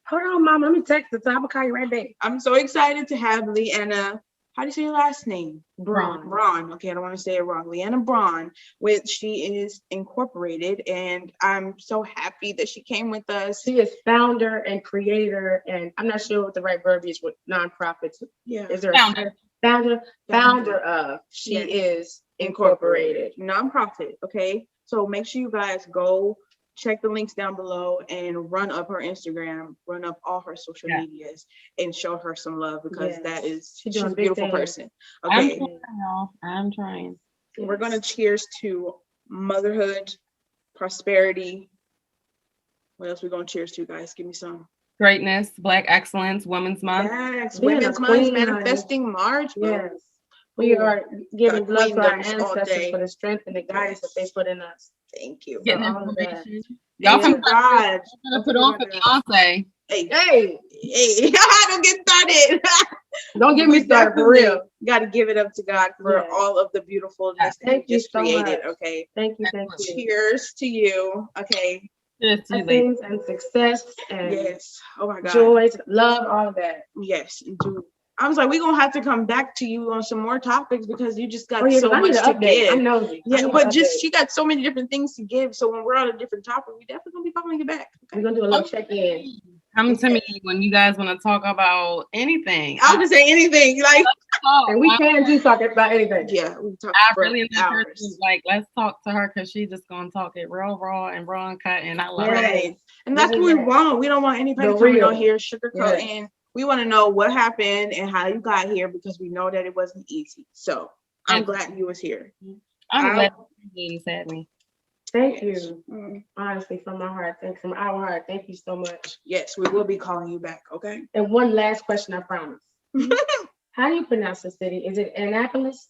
hold on, mama. Let me text her. I'm gonna call you right back. I'm so excited to have Leanna. How do you say your last name? Braun. Braun. Okay, I don't want to say it wrong. Leanna Braun, which she is incorporated, and I'm so happy that she came with us. She is founder and creator, and I'm not sure what the right verb is with nonprofits. Yeah. Is there Founder. founder of? She Yes. is incorporated. Nonprofit. Okay, so make sure you guys go check the links down below and run up her Instagram, run up all her social Yeah. medias, and show her some love because Yes. that is She's she's doing a big beautiful things. person. I'm Okay, trying, y'all. I'm trying. we're gonna cheers to motherhood, prosperity. What else we gonna cheers to, guys? Give me some. Greatness, Black excellence, Women's Month. Yes, Being a Women's Month, queen, honey. manifesting March. Boo. Yes. We Ooh, are giving got love to our queendoms all ancestors day. for the strength and the guidance that they put in us. Thank you. Getting all of that. information. Y'all Thank some you, God. gonna put on for Beyonce. Hey, Hey, hey, don't get started. don't get me started for real. Got to give it up to God for Yes. all of the beautifulness that Thank He you just so created. much. Okay. Thank you. Cheers to you. Okay. Cheers to you, ladies. Blessings and success and Yes. Oh my God. joy, love, all of that. Yes. Do. I was like, we're gonna have to come back to you on some more topics because you just got Oh yeah, so I need much an to update. I give. know you. Yeah, but just she got so many different things to give. So when we're on a different topic, we definitely gonna be calling you back. We're gonna do a little check-in. Come to me when you guys want to talk about anything. I'll just say anything. Like, And we can do talk about anything. yeah, we talk I for really am that hours. person. Like, let's talk to her because she's just gonna talk it real raw and raw and cut, and I love it. Right. And that's what we want. We don't want anybody The coming real. on here sugarcoating. We want to know what happened and how you got here because we know that it wasn't easy. So I'm glad you was here. I'm glad you ladies had me. Thank you. Mm, Honestly, from my heart. Thanks from our heart. Thank you so much. yes, we will be calling you back. Okay. And one last question, I promise. How do you pronounce the city? Is it Annapolis?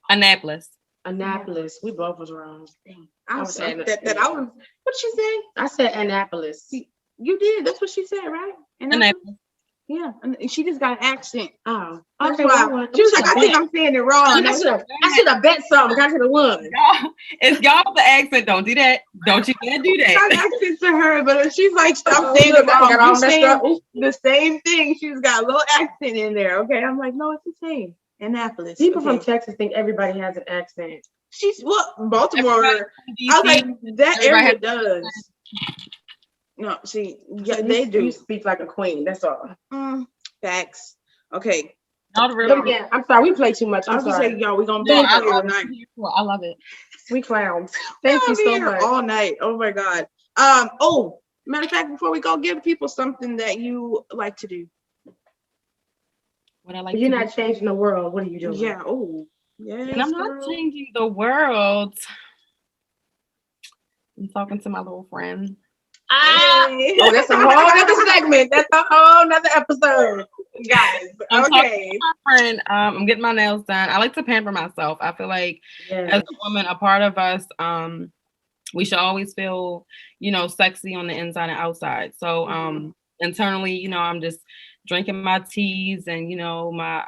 Annapolis. Annapolis. We both was wrong. I was was saying that I was. What'd she say? I said Annapolis. You did. That's what she said, right? Annapolis. Yeah, and she just got an accent. Oh, That's okay. why. Well, She was like, I think I'm saying it wrong. I should have bet something. I should have won. Y'all, it's y'all with the accent. Don't do that. Don't you dare do I that. accent to her, but she's like, stop Oh, saying look, it I wrong. got all You're messed saying up. the same thing. She's got a little accent in there. Okay, I'm like, no, it's the same. Annapolis. People okay. from Texas think everybody has an accent. She's Baltimore. Everybody I was from like, DC, that everybody area does. No, see, yeah, So they you do. speak like a queen. That's all. Facts. Okay. y'all the real. But again, I'm sorry. We play too much. I I'm was gonna sorry. say, y'all, we're gonna No, be I here all love night. it. I love it. We clowns. Thank you We'll be so here much. all night. Oh my God. Oh, matter of fact, before we go, give people something that you like to do. What I like. You're to not changing the world. What are you doing? Yeah. Oh, yes. And I'm not girl. changing the world. I'm talking to my little friend. Hey. Oh, that's a whole other segment. That's a whole nother episode. Guys. I'm talking Okay. to my friend. I'm getting my nails done. I like to pamper myself. I feel like as Yes. a woman, a part of us, we should always feel, sexy on the inside and outside. So internally, I'm just drinking my teas and my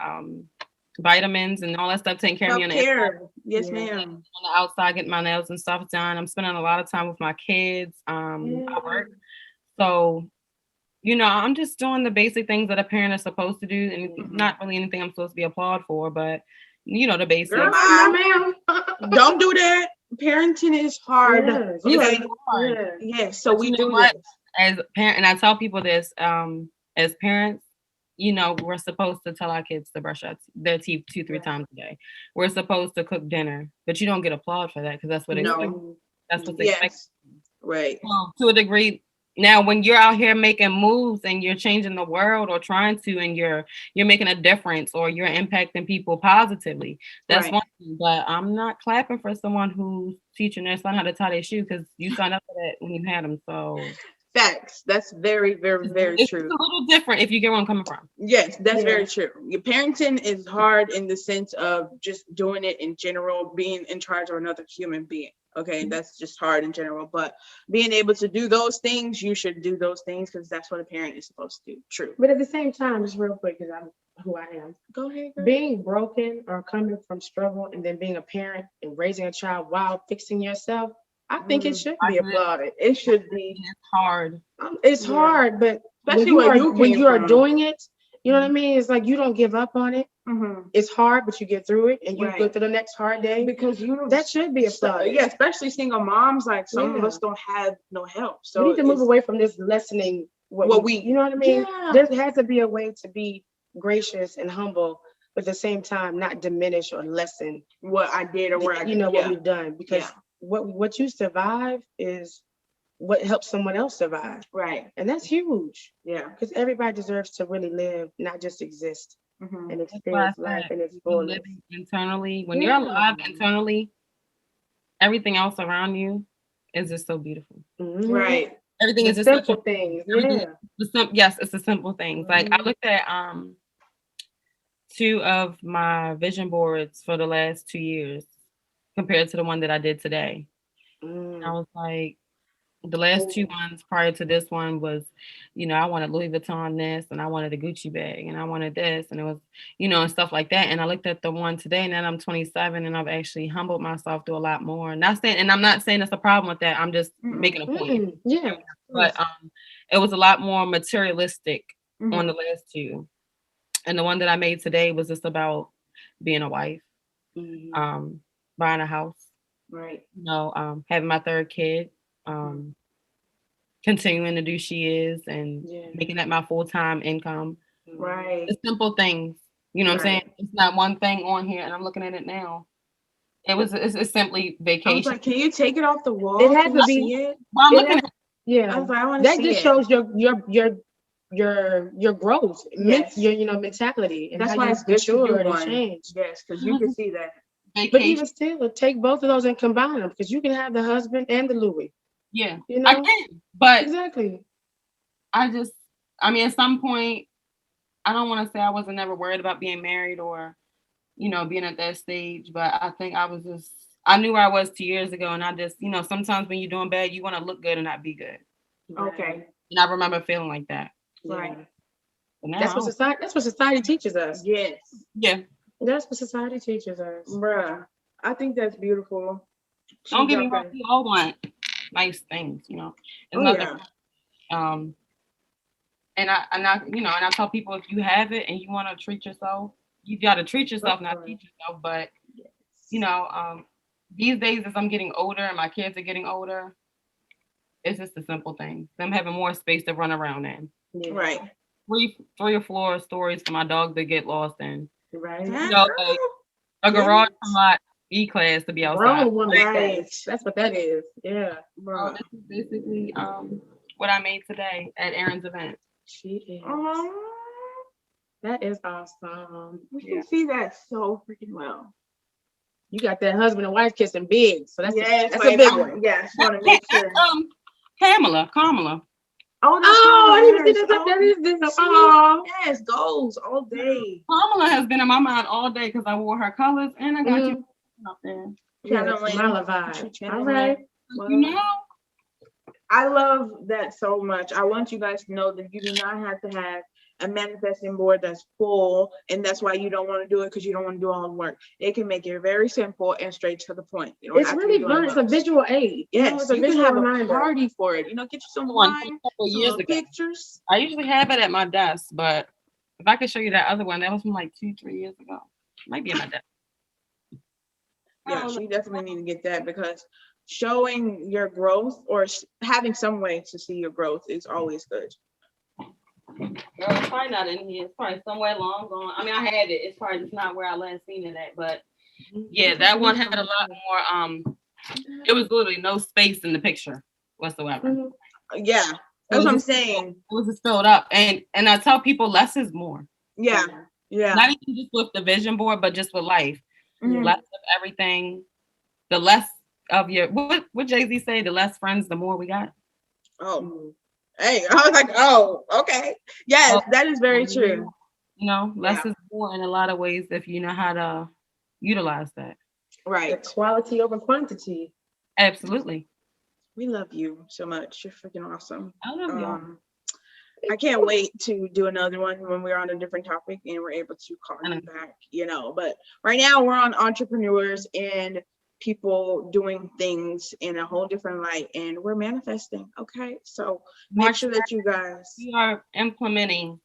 vitamins and all that stuff, taking care of me on the inside. Self-care. Yes, Yeah. ma'am. On the outside, getting my nails and stuff done. I'm spending a lot of time with my kids. I work. So, I'm just doing the basic things that a parent is supposed to do, and not really anything I'm supposed to be applauded for, but the basics. Girl, No, ma'am. don't do that. Parenting is hard. Yes. Okay. Hard. Yes. So we you know do what? this. As a parent, and I tell people this, as parents, we're supposed to tell our kids to brush their teeth 2-3 times a day. We're supposed to cook dinner, but you don't get applaud for that because that's what that's what's expected. Yes. Right. Well, to a degree. Now, when you're out here making moves and you're changing the world or trying to, and you're making a difference or you're impacting people positively, that's Right. one thing. But I'm not clapping for someone who's teaching their son how to tie their shoe because you signed up for that when you had them. So Facts. That's very, very, very It's true. a little different if you get where I'm coming from. Yes, that's Yeah. very true. Your parenting is hard in the sense of just doing it in general, being in charge of another human being. Okay, that's just hard in general. But being able to do those things, you should do those things because that's what a parent is supposed to do. True. But at the same time, just real quick, because I'm who I am. Go ahead. Girl. Being broken or coming from struggle and then being a parent and raising a child while fixing yourself, I think it should be applauded. It should be. It's hard. It's Yeah. hard, but Especially when you are from. doing it, you know what I mean? It's like you don't give up on it. Mhm. It's hard, but you get through it and you Right. go through the next hard day. Because you That should be applauded. yeah, especially single moms. Like some of Yeah. us don't have no help. So we need to move it's- away from this lessening What we- you know what I mean? Yeah. There has to be a way to be gracious and humble, but at the same time not diminish or lessen what I did or where I what yeah. we've done, because Yeah. what you survive is what helps someone else survive, Right. and that's huge Yeah. because everybody deserves to really live, not just exist Mhm. and That's why I experience life said in its you fullness. living internally. When Yeah. you're alive internally, everything else around you is just so beautiful. Mhm. Right. Everything The is just such simple a things, everything- yeah. yes, it's the simple things. Like I Mhm. looked at 2 of my vision boards for the last 2 years compared to the one that I did today. I Mm. was like, the last 2 months prior to this one was, I wanted Louis Vuitton this, and I wanted a Gucci bag, and I wanted this, and it was, and stuff like that. And I looked at the one today, and then I'm 27, and I've actually humbled myself through a lot more. And I'm not saying it's a problem with that. I'm just making a point. Mm-mm. Yeah. But it was a lot more materialistic Mhm. on the last 2. And the one that I made today was just about being a wife, Mhm. buying a house, Right. having my 3rd kid, continuing to do she is and Yeah. making that my full-time income. Right. The simple things, you know what I'm Right. saying? It's not one thing on here, and I'm looking at it now. It's simply I was vacation. like, can you take it off the wall? It has Can to you be- see it? Well, I'm it looking has- at Yeah. I was like, I want to That see just it. shows your growth, Yes. your mentality, and That's how why you've it's good to do matured and one. changed. Yes, because you can see that. But vacation. even still, take both of those and combine them, because you can have the husband and the Louis. Yeah, You know? I can, but Exactly. at some point, I don't want to say I wasn't never worried about being married or, being at that stage, but I think I knew where I was 2 years ago, and I just, sometimes when you're doing bad, you want to look good and not be good. Okay. And I remember feeling like that. Right. But now, That's what society teaches us. Yes. yeah. That's what society teaches us. Bruh. I think that's beautiful. Don't She get me wrong, jumping. we all want nice things, It's Oh, nothing. yeah. And I tell people, if you have it and you want to treat yourself, you got to treat yourself, not teach yourself. But these days, as I'm getting older and my kids are getting older, it's just the simple things. Them having more space to run around in. Yeah. Right. 3 or 4 stories for my dog to get lost in. Right. Like a garage for my E-class to be outside. Grown woman Right. space. That's what that is. Yeah. So Bruh. this is basically what I made today at Aaron's event. She is. Oh, That is awesome. we can see that so freaking well. You got that husband and wife kissing big, so that's Yes, a like, big one. Yes, want to make sure. Kamala. Oh, Oh, I didn't see yes. that. That is this. See? Oh, Yes, goals all day. Kamala has been in my mind all day because I wore her colors and I got you up there. yeah, Channeling. Smile vibe. Channeling. All right. Well, I love that so much. I want you guys to know that you do not have to have a manifesting board that's full, and that's why you don't want to do it, because you don't want to do all the work. It can make it very simple and straight to the point. You don't It's have to really be doing fun. It's a much. visual aid. Yes, It's a you can visual have a reminder. party for it. Get you some One wine, a some couple years little ago. pictures. I usually have it at my desk, but if I could show you that other one, that was from like 2-3 years ago. Might be at my desk. Yeah, Oh, she definitely need to get that, because showing your growth or having some way to see your growth is always good. Girl, it's probably not in here. It's probably somewhere long gone. I mean, I had it. It's probably just not where I last seen it at. But yeah, that one had a lot more. It was literally no space in the picture whatsoever. Mhm. Yeah, that's what I'm saying. It was just filled up, and I tell people less is more. Yeah, yeah. Not even just with the vision board, but just with life. Mhm. Less of everything. The less of your what Jay-Z say. The less friends, the more we got. Oh, Hey, I was like, oh, okay. Yes, Well, that is very true. You know, less Yeah. is more in a lot of ways if you know how to utilize that. Right. Quality over quantity. Absolutely. We love you so much. You're freaking awesome. I love y'all. I can't wait to do another one when we're on a different topic and we're able to call I you know. back, but right now we're on entrepreneurs and people doing things in a whole different light and we're manifesting. Okay. So make March sure that you guys we are implementing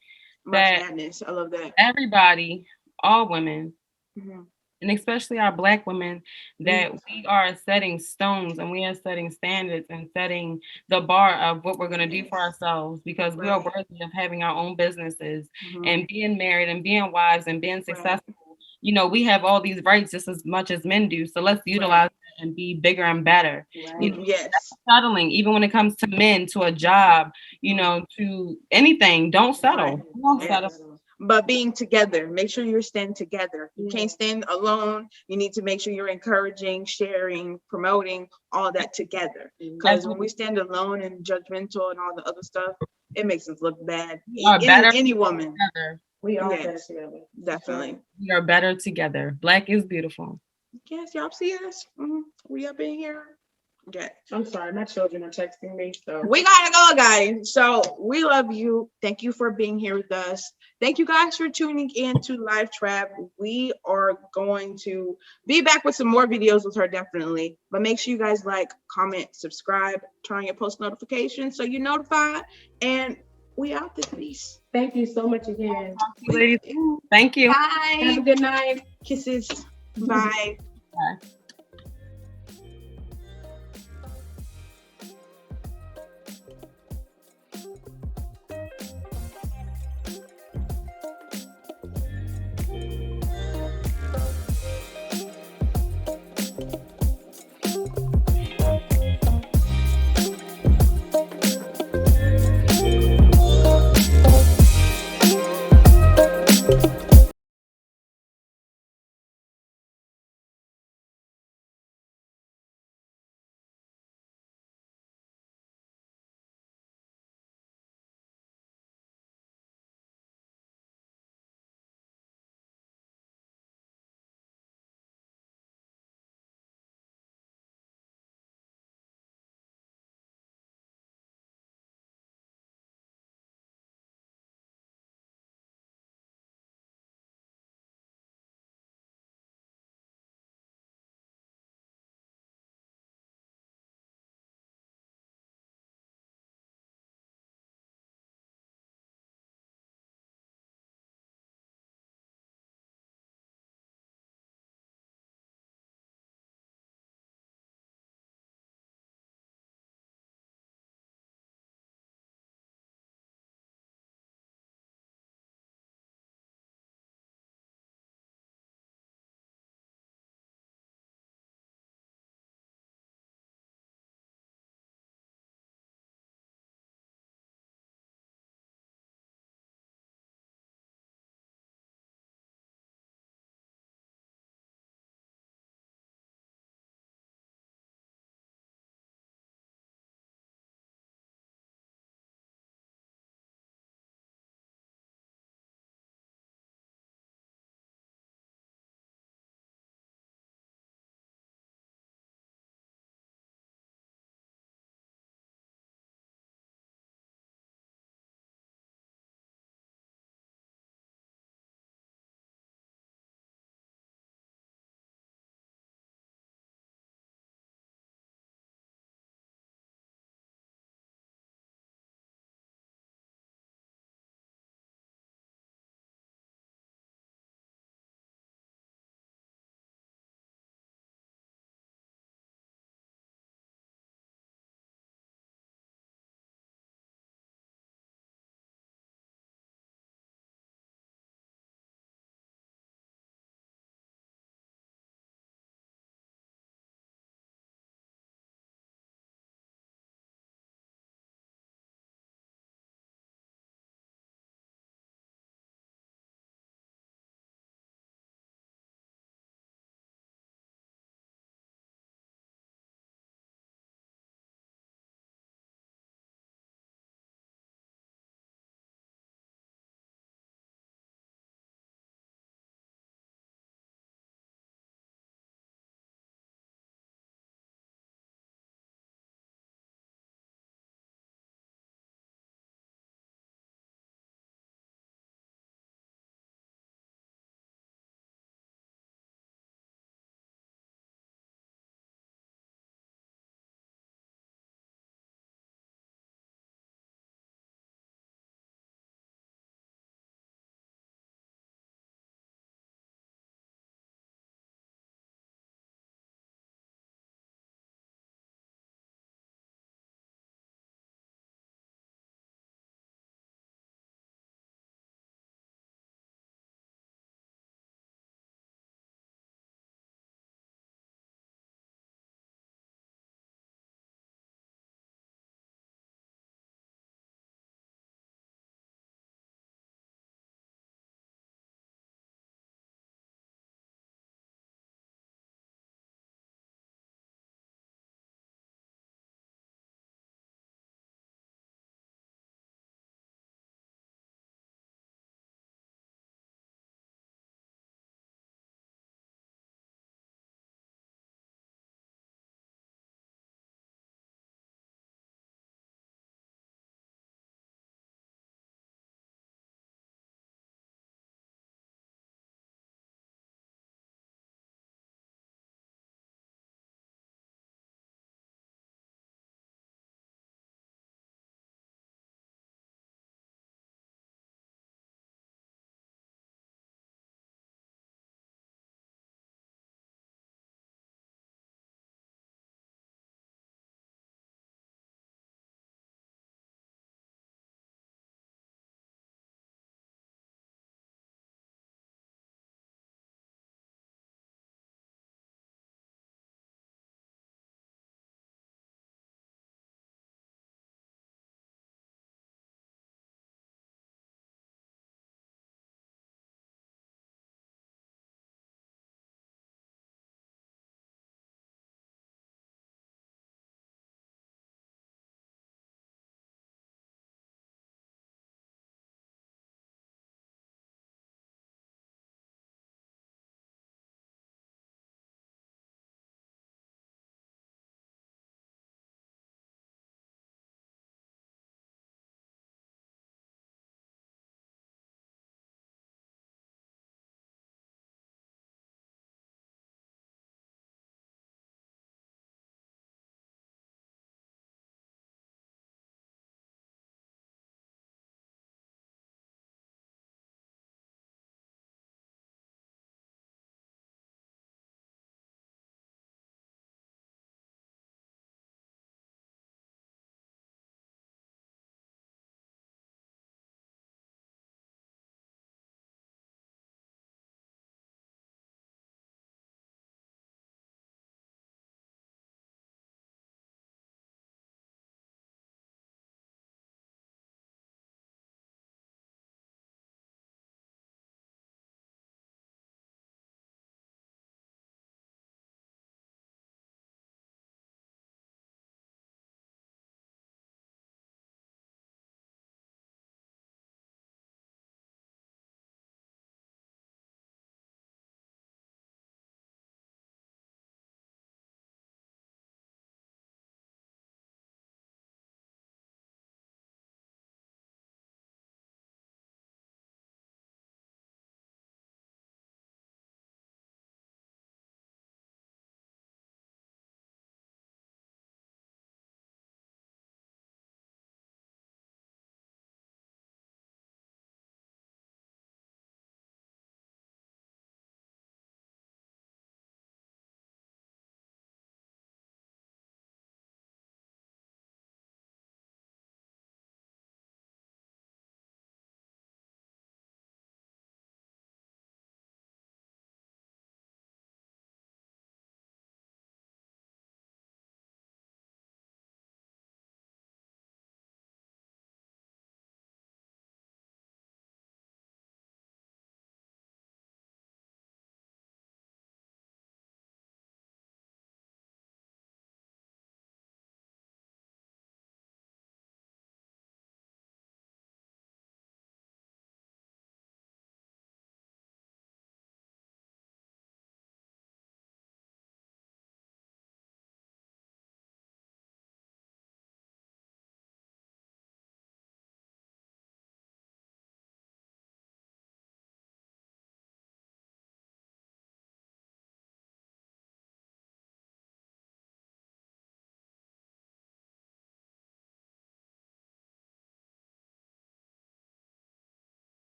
March that Madness. I love that. everybody, all women, Mhm. and especially our Black women, that Mhm. we are setting stones and we are setting standards and setting the bar of what we're going to do for ourselves, because we are Right. worthy of having our own businesses Mhm. and being married and being wives and being Right. successful. You know, we have all these rights just as much as men do. So let's utilize it and be bigger and better. You know, Yes. settling, even when it comes to men, to a job, you know, to anything, don't settle. Right. Don't Yes. settle. But being together, make sure you're standing together. You Yeah. can't stand alone. You need to make sure you're encouraging, sharing, promoting all that together. Because when we stand alone and judgmental and all the other stuff, it makes us look bad. We are better Any woman. together. We are Yes. better together. Definitely. We are better together. Black is beautiful. Yes, y'all see us. We up in here. Okay. I'm sorry, my children are texting me, so We gotta go, guys. So we love you. Thank you for being here with us. Thank you guys for tuning in to Live Trap. We are going to be back with some more videos with her, definitely. But make sure you guys like, comment, subscribe, turn on your post notifications so you're notified. And we out this piece. thank you so much again. Ladies, thank you. Have a Bye. good night. Kisses. Bye. Bye.